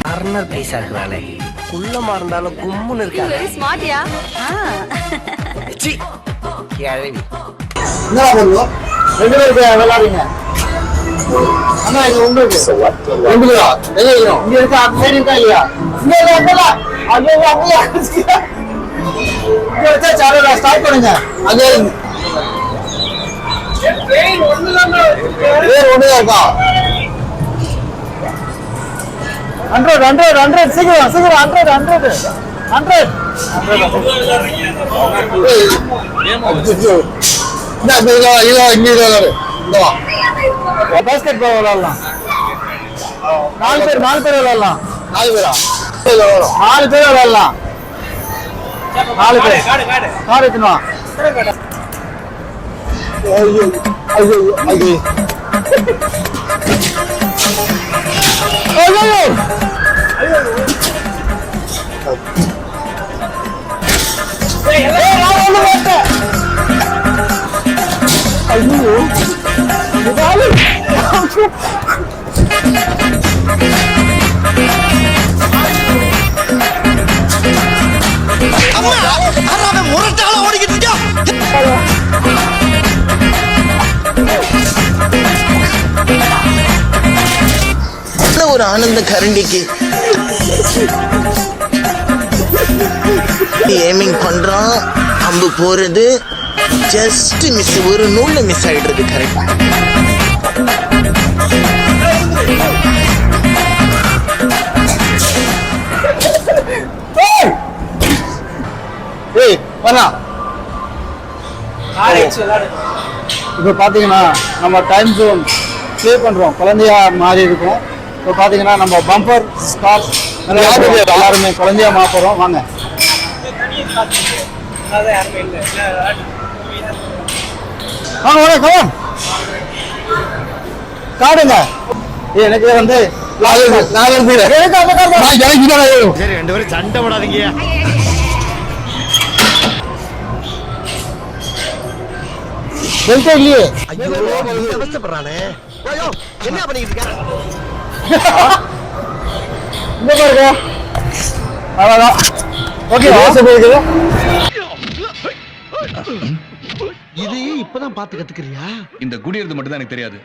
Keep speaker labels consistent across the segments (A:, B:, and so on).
A: Corner பைசா இருக்கிறாளே குள்ளமா இருந்தாலும் கும்முன்னு இருக்காங்க.
B: வெரி ஸ்மார்ட்யா.
A: கேள்வி
C: என்ன பண்ணுவோம்? 2 பேருக்கு விளையாடுங்க. அண்ணா இது உங்களுக்கு 2 பேரா? எங்க இருக்கோம்? இங்க இருக்கா? அந்த சைடு இருக்கா இல்லையா? இங்க இல்ல. ஐயோ அப்படியே. இங்க வச்சா சாரடா ஸ்டார்ட் பண்ணுங்க. அங்க ட்ரெயின் ஒண்ணுதான் இருக்கா? 100 சீக்கிரம் 100 பாஸ்கெட் பால் விளையாடலாம். 4 பேர் விளையாடலாம். 4 பேரா? 4 பேர் விளையாடலாம். 4 பேர் கார் எடுத்துனா. முரட்டால ஓடிக்கிட்டு இருக்கா. ஒரு ஆனந்த கரண்டிக்கு ஏமிங் பண்றான். அம்பு போறது ஜஸ்ட் மிஸ், ஒரு நூல்ல மிஸ் ஆயிடுறது. கரெக்டா இப்ப பாத்தீங்கன்னா நம்ம டைம் ஜோன் ப்ளே பண்றோம், குழந்தையா மாறி இருக்கும். இப்போ பாத்தீங்கன்னா நம்ம பம்பர் ஸ்டார் எல்லாருமே குழந்தையா மாப்போறோம். வாங்க காடுங்க. எனக்கு வந்து
D: சரி 2 பேரும் சண்டை போடாதீங்க.
C: இல்லையே
A: அவஸ்தப்படுறானே. என்ன பண்ணிட்டு இருக்க?
C: இந்த பாருங்க. அவ்வளவுதான். ஓகே
D: இதையே இப்பதான் பார்த்து கத்துக்கிறியா?
E: இந்த குடியிருந்து மட்டும் தான் எனக்கு தெரியாது,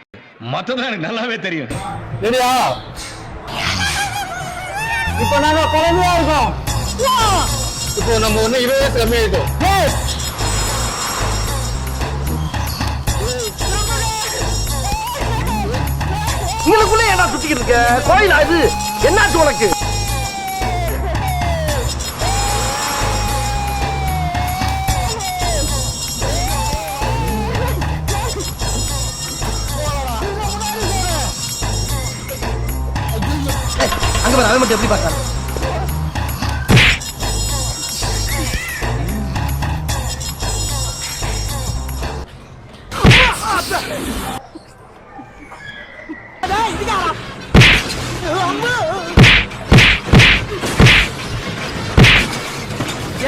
E: மத்ததான் எனக்கு நல்லாவே தெரியும்.
C: சரியா? இப்ப நாங்க குழந்தையா இருக்கோம். இப்போ நம்ம 20 வயசு கம்மியாயிட்டோம்.
A: உங்களுக்குள்ள என்ன சுத்திக்கிட்டு இருக்க? கோயிலா இது? என்னாச்சு உனக்கு? அங்க பாரு, அவன் மட்டும் எப்படி பார்க்கறான்?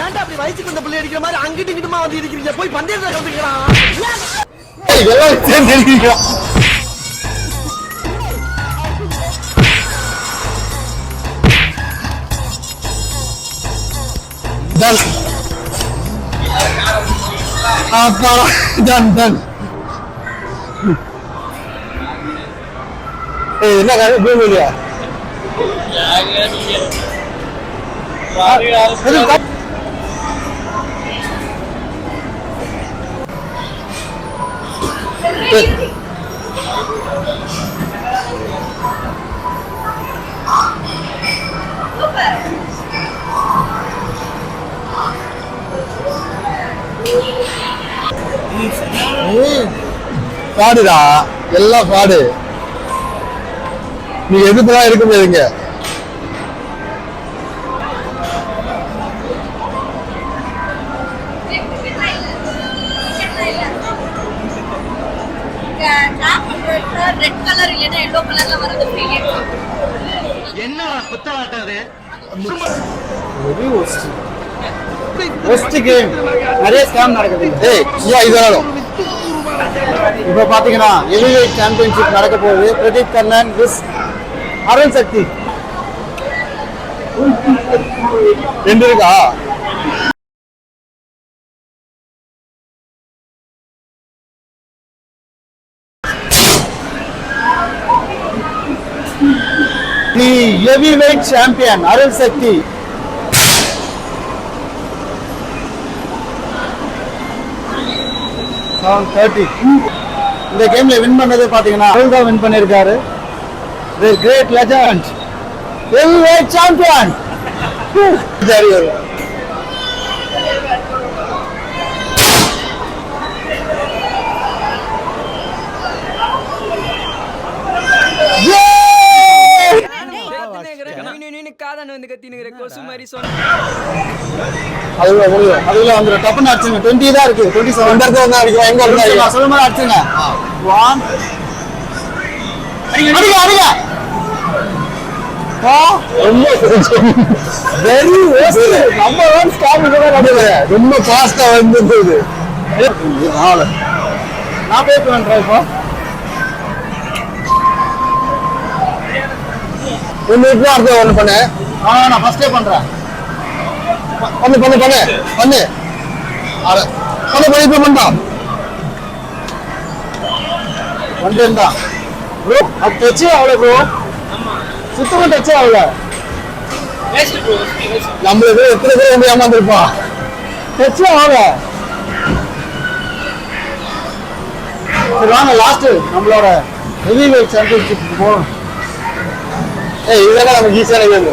A: ஏன்டா அப்படி வயசுக்கு வந்த பிள்ளை அடிக்கிற மாதிரி அங்கிட்டு இங்கிட்டுமா வந்து இருக்கிறீங்க? போய் பந்தயத்துல கலந்துக்கலாம்.
C: எல்லாம் சேர்ந்து இருக்கீங்க. டன் என்ன காரணம் பூமியா? பாடுடா, எல்லாம் பாடு. நீங்க எதுக்குதான் இருக்க முடியாதுங்க.
D: என்னடா குத்தலாட்டம் அது?
C: நிறைய ஸ்கேம் நடக்குது. ஏய், இது வேணும். இப்போ பாத்தீங்கன்னா ஹெவிவெயிட் சாம்பியன்ஷிப் நடக்க போகுது. பிரதீப் கண்ணன் விஸ் அருண் சக்தி. ரெண்டு இருக்கா? The heavyweight champion அருண் சக்தி இந்த கேம்ல வின் பண்ணது பாத்தீங்கன்னா அருண் தான் வின் பண்ணிருக்காரு. The great legend heavyweight champion. அதுல வந்து டப்புன்னு அடிச்சுங்க. 20 தான் இருக்கு. 27 தான் அடிக்கும். எங்க இருக்கு? நான் சொல்ல மாதிரி அடிச்சுங்க. 1 அடிங்க அடிங்க. Very waste. நம்பர் 1 ஸ்காம் இதுதான் நடக்குது. ரொம்ப ஃபாஸ்டா வந்துது. நான் பே பண்றேன் இப்போ. இன்னைக்கு அடுத்து ஒன்று பண்ணு. நான் ஃபர்ஸ்டே பண்றேன். பண்ணு பண்ணு பண்ணு பண்ணு பண்ணு பண்ணி இப்போ பண்ணா ஒன்றா ப்ரோ. அது டச்சே ஆகல ப்ரோ. சுத்தமா டச்சே ஆகல. நம்மளுக்கு எத்தனை பேர் வந்து ஏமாந்துருப்பான். டச்சே ஆகல. சரி வாங்க லாஸ்ட் நம்மளோட ஹெவி வெயிட் சாம்பியன்ஷிப் போகணும். இதெல்லாம் நமக்கு ஈஸியான கேம்.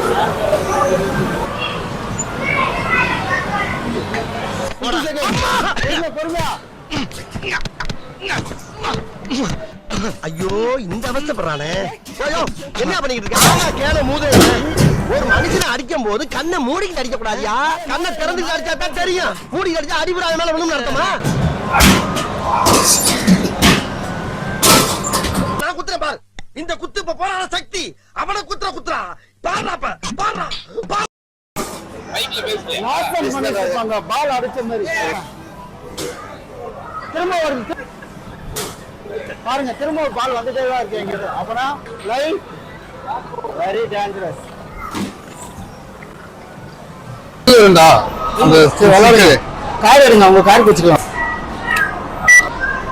A: ஐயோ இந்த அவஸ்தைப்படுறானே. என்ன பண்ணிக்கிட்டு இருக்க? கேன மூதே. ஒரு மனுஷனை அடிக்கும் போது கண்ணை மூடிக்கிட்டு அடிக்க கூடாதியா? கண்ணை திறந்துட்டு அடிச்சா தான் தெரியும். மூடிக்கிட்டு அடிச்சா அடிபடாத மேல ஒண்ணும் நடக்குமா? நான் குத்துறேன் பாரு. இந்த குத்து இப்ப போறான சக்தி. அவனை குத்துறா பாடுறா பாடுறா. பால் அடிச்ச மாதிரி திரும்ப வருது பாருங்க. திரும்ப ஒரு பால் வந்துட்டே தான் இருக்கு எங்க. அப்பனா லைவ் வெரி டேஞ்சரஸ். கார் எடுங்க. அவங்க காருக்கு வச்சுக்கலாம்.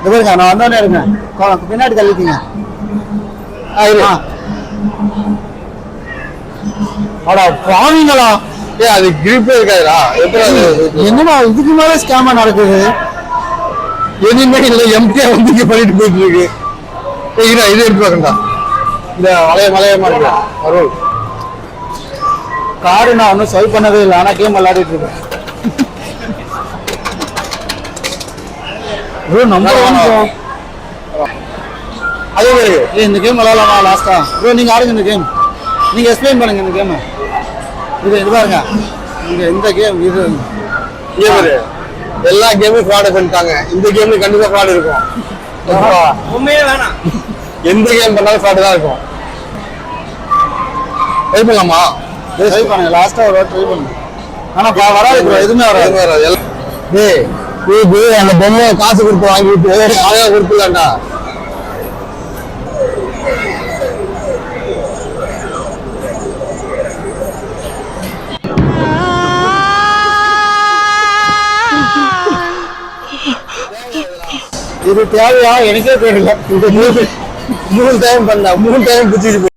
A: இது நான் வந்தோடனே எடுங்க. பின்னாடி தள்ளிட்டீங்க. பாவீங்களா? அது கிரிப்பே இருக்காதுடா. என்னடா இதுக்கு மேல ஸ்கேமா நடக்குது? எதுவுமே இல்ல. எம்டியா வந்து இங்க பண்ணிட்டு போயிட்டு இருக்கு. இது எடுத்து பாக்கண்டா. இந்த மலையமா இருக்கு அருள் காரு. நான் ஒன்னும் ஸ்வைப் பண்ணவே இல்லை. ஆனா கேம் விளையாடிட்டு இருக்கேன். அதே இந்த கேம் விளையாடலாமா லாஸ்டா? ப்ரோ நீங்க ஆடுங்க இந்த கேம். நீங்க எக்ஸ்பிளைன் பண்ணுங்க இந்த கேம். இது பாருங்க. இந்த கேம் இது எல்லா கேமும் ஃப்ராட் பண்ணிட்டாங்க. இந்த கேம்ல கண்டிப்பா ஃப்ராட் இருக்கும். உண்மையே வேணாம். எந்த கேம் பண்ணாலும் ஃப்ராட் தான் இருக்கும். ட்ரை பண்ணலாமா? ட்ரை பண்ணுங்க. லாஸ்டா ஒரு ட்ரை பண்ணுங்க. ஆனா வராது ப்ரோ. எதுவுமே வராது. டேய் இது அந்த பொம்மை காசு கொடுத்து வாங்கிட்டு அழகா கொடுத்துலாம்டா. இது தேவையா எனக்கே தெரியல. 3 டைம் பண்ண 3 டைம் பிடிச்சிட்டு